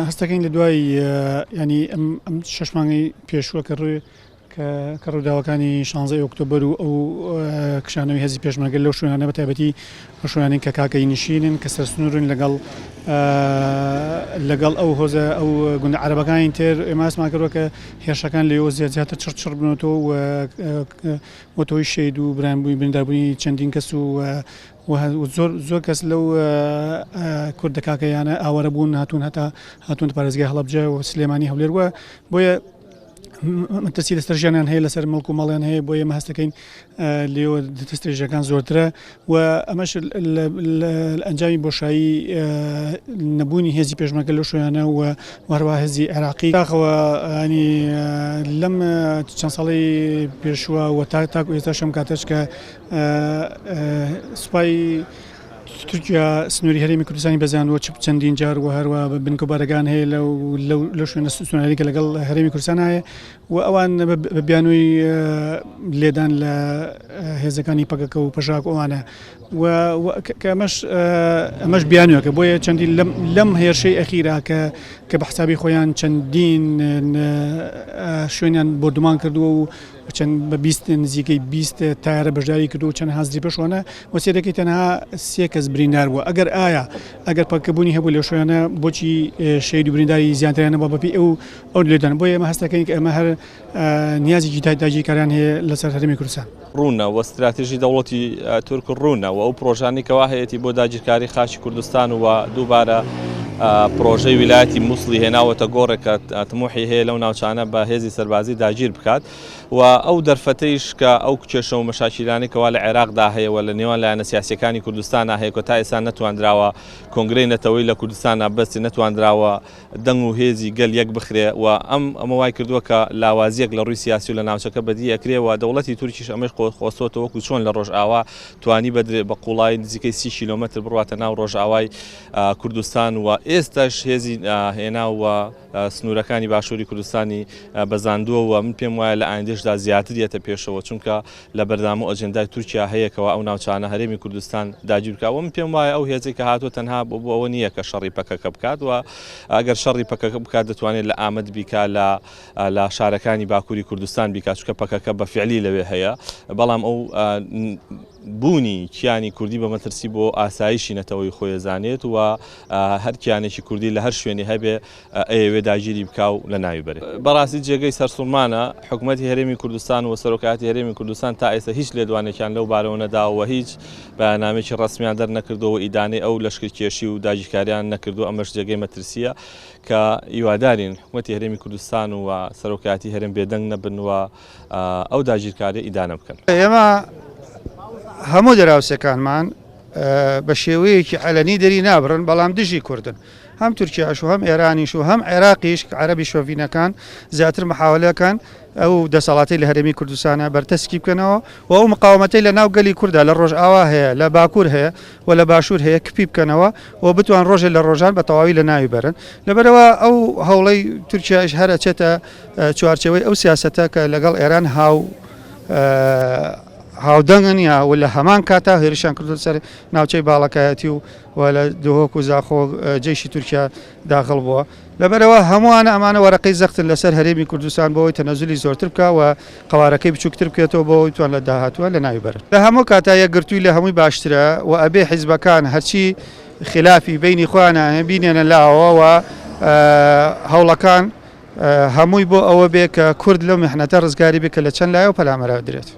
هەستەکەین لە دوای ینی ئەم 6 مانگی پێشووە کە ڕووداوەکانی 16 ئۆکتۆبەر و ئەو کشانەوەی هێزی پێشمەرگە لەو شوێنانە بە تایبەتی شوێنانین کە کاکەی نشینن کە سەرسنوورن لەگەڵ ئەو هۆزە ئەو گوندە عەرەبەکانی تر ئێمە هەستمان کردووە کە هێرشەکان لێەوە زیاتر چڕ بنەوەتەوە و وەتەوەی شەید و برانبووی برینداربوونی چەندین کەس و زۆر کەس لەو کوردە کاکەیانە ئاوەرە بوون هاتوون پارێزگای هەڵەبجە و سلێمانی هەولێر وە بۆیە مەترسی لەسەر ژیانیان هەیە لەسەر مەڵک و ماڵیان هەیە بۆیە ئێمە هەستەکەین لێەوە دەستێژەکان زۆرترە و ئەمەش ئەنجامی بۆشایی نەبوونی هێزی پێشمەرگە لەو شوێنانە و هەروەها هێزی عێراقی داخەوە ینی لەم چەند ساڵی پێشووە و تاکو ئێستا شەم کاتەش کە سوپای تورکیا سنووری هەرێمی کوردستانی بەزانەوە چەندین جار و هەروە بنکەبارەکان هەیە لەو شوێنە سنووریکە لەگەڵ هەرێمی کوردستان هەیە و ئەوان بە بیانووی لێدان لە هێزەکانی پەکەکە و پەژاک ئەوانە کە ئەمەش بیانووەکە بۆیە چەندین لەم هێرشەی ئەخیرا کە بە حسابی خۆیان چەندین شوێنیان بۆ دومان کردووە و چەند بە 20 نزیکەی 20 تایارە بەشداری کردو و چەند هەزری پێشوانە وەسیەتەکەی تەنها 3 کەس بریندار بووە ئەگەر پەکەبوونی هەبوو لەو شوێنە بۆچی شەید و برینداری زیاتریانە بە بەپی ئەو لێدان بۆیە ئێمە هەستەکەین کە ئەمە هەر نیازێکی داگیرکاریان هەیە لەسەر هەرێمی کوردستان ڕوونە و استراتێژی دەوڵەتی تورک ڕوونە و ئەو پرۆژانی کەوا هەیەی بۆ داگیرکاری خاچی کوردستان و دووبارە پرۆژەی ویلایەتی مووسڵی هێناوەتە گۆڕێکە تموحی هەیە لەو ناوچانە بە هێزی سەربازی داگیر بکات و ئەو دەرفەتەیش کە ئەو کێشە و مەشاکیلانی کەوا لە عێراقدا هەیە و لە نێوان لایەنە سیاسیەکانی کوردستانە هەیە کە تا ئێستا نەتوانراوە کۆنگرەی نەتەوەی لە کوردستانە بەستی نەتوانراوە دەنگ و هێزی گەل یەک بخرێ و ئەمە وای کردووە کە لاوازیەک لە ڕووی سیاسی و لە ناوچەکە بەدی ئەکرێەوە دەوڵەتی تورکیش ئەمەش خۆسۆتە وەکو چۆن لە ڕۆژئاوا توانی بەدرێ بە قوڵای نزیکەی 30 کیلۆمەتر بڕواتە ناو ڕۆژئاوای کوردستان و ئێستاش هێزی هێناوە سنوورەکانی باشووری کوردستانی بەزاندووە و من پێم وایە لە ئایندێشدا زیاتر دێتە پێشەوە چونکە لە بەردام و ئەجەندای تورکیا هەیەکەوە ئەو ناوچانە هەرێمی کوردستان داگیر بکەوە من پێم وایە ئەو هێزێک کە هاتووە تەنها بۆ ئەوە نییە کە شەڕی پەکەکە بکات و ئەگەر شەڕی پەکەکە بکات دەتوانێت لە ئامەد بیکا لە شارەکانی باکووری کوردستان بیکات چونکە پەکەکە بە فعلی لەوێ هەیە بەڵام ئەو بوونی کیانی کوردی بە مەترسی بۆ ئاسایشی نەتەوەی خۆی زانێت و هەر کیانێکی کوردی لە هەر شوێنی هەبێ ئەوێ داگیری بکاو لە ناوی بەرێت بەڕاستی جێگەی سەرسوڵمانە حکوومەتی هەرێمی کوردستان و سەرۆکاتی هەرێمی کوردستان تا ئێستا هیچ لێدوانێکیان لەو بارەوە نەداوە هیچ بەیاننامێکی ڕەسمیان دەرنەکردەوە ئیدانەی ئەو لەشکرکێشی و داگیرکاریان نەکردو ئەمەش جێگەی مەترسیە کە هیوادارین حکوومەتی هەرێمی کوردستان و سەرۆکاتی هەرێم بێدەنگ نەبن و ئەو داگیرکاری ئیدانە بکەن. هەموو دەراوسەکانمان بە شێوەیەکی عەلەنی دەری نابڕن بەڵام دژی کوردن هەم تورکیاش و هەم ئێرانیش و هەم عێراقیش کە عەرەبی شۆڤینەکان زیاتر محاولەکان ئەو دەسەڵاتی لە هەرێمی کوردستانە بەرتەسکی بکەنەوە و ئەو مقاومەتەی لە ناو گەلی کووردا لە ڕۆژئاوا هەیە لە باکوور هەیە و لە باشوور هەیە کپی بکەنەوە و بتوان ڕۆژێ لە ڕۆژان بە تەواوی لە ناوی بەرن لەبەرەوە ئەو هەوڵەی تورکیاش هەر ئەچێتە چوارچەوەی ئەو سیاسەتە کە لەگەڵ ئێران هاودەنگن یا و لە هەمان کاتا هێرشیان کردو سەر ناوچەی باڵەکایەتی و لە دهۆک و زاخۆ جێشی تورکیا داخڵ بووە لەبەرەوە هەمووانە ئەمانە وەرەقەی زەختن لەسەر هەرێمی کوردستان بۆەوەی تەنەزولی زۆرتر بکە و قەوارەکەی بچووکتر بکێتەوە بۆەوەی توان لە داهاتووە لە ناوی بەرن لە هەموو کاتا یەکگرتووی لە هەمووی باشترە و ئەبێ حیزبەکان هەرچی خلافی بینی خۆیانە بینێنە لاوە و هەوڵەکان هەمووی بۆ ئەوە بێ کە کورد لەو میحنەتە ڕزگاری بکە لە چەند لایە و پەلامەرە درێت.